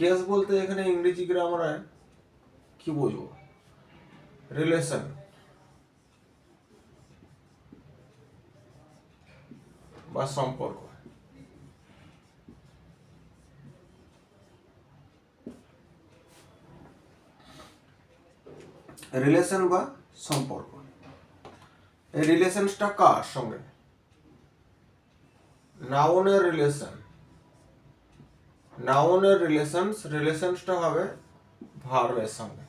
Case বলতে এখানে ইংরেজি গ্রামারে কি বুঝবো? রিলেশন বা সম্পর্ক। রিলেশন বা সম্পর্ক, এই রিলেশনসটা কার সঙ্গে? নাউনের রিলেশন। নাউনের রিলেশনসটা হবে ভার্বের সঙ্গে।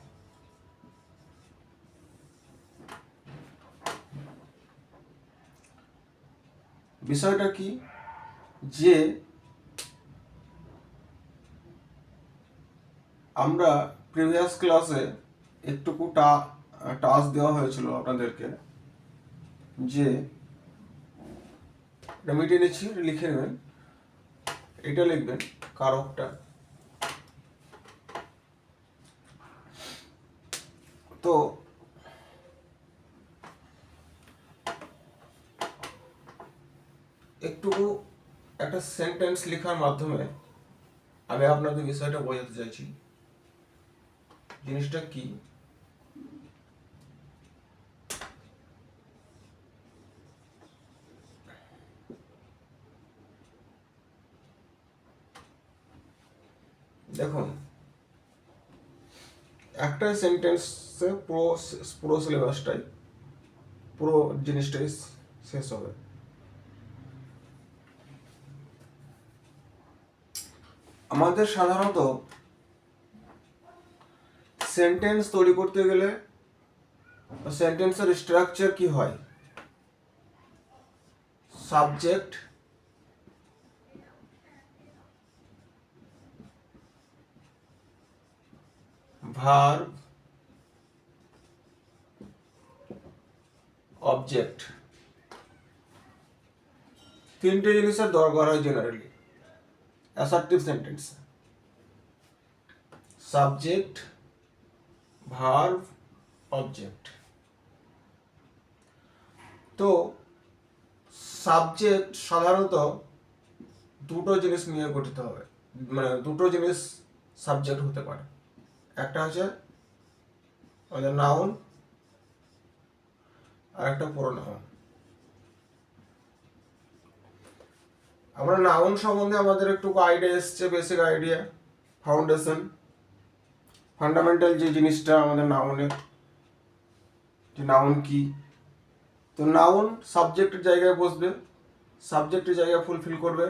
বিষয়টা কি, যে আমরা প্রিভিয়াস ক্লাসে একটুকু টাস্ক দেওয়া হয়েছিল আপনাদেরকে, যে এটা মিটিয়ে নিচ্ছি, লিখে নেবেন। এটা লিখবেন কারকটা, তো একটুকু একটা সেন্টেন্স লেখার মাধ্যমে আমি আপনাদের বিষয়টা বোঝাতে চাইছি। জিনিসটা কি, দেখুন একটা সেন্টেন্সে পুরো সিলেবাসটাই, পুরো জিনিসটাই শেষ হবে। আমাদের সাধারণত সেন্টেন্স তৈরি করতে গেলে সেন্টেন্সের স্ট্রাকচার কি হয়? সাবজেক্ট, ভার্ব, অবজেক্ট, তিনটে জিনিসের দরকার হয় generally assertive sentence. Subject, verb, object. তো সাবজেক্ট সাধারণত দুটো জিনিস নিয়ে গঠিত হবে, মানে দুটো জিনিস সাবজেক্ট হতে পারে। একটা হচ্ছে আমাদের নাউন, আর একটা প্রোনাউন। আমরা নাউন সম্বন্ধে আমাদের একটু আইডিয়া এসছে, বেসিক আইডিয়া, ফাউন্ডেশন, ফান্ডামেন্টাল যে জিনিসটা আমাদের নাউনের, যে নাউন কি। তো নাউন সাবজেক্টের জায়গায় বসবে, সাবজেক্টের জায়গায় ফুলফিল করবে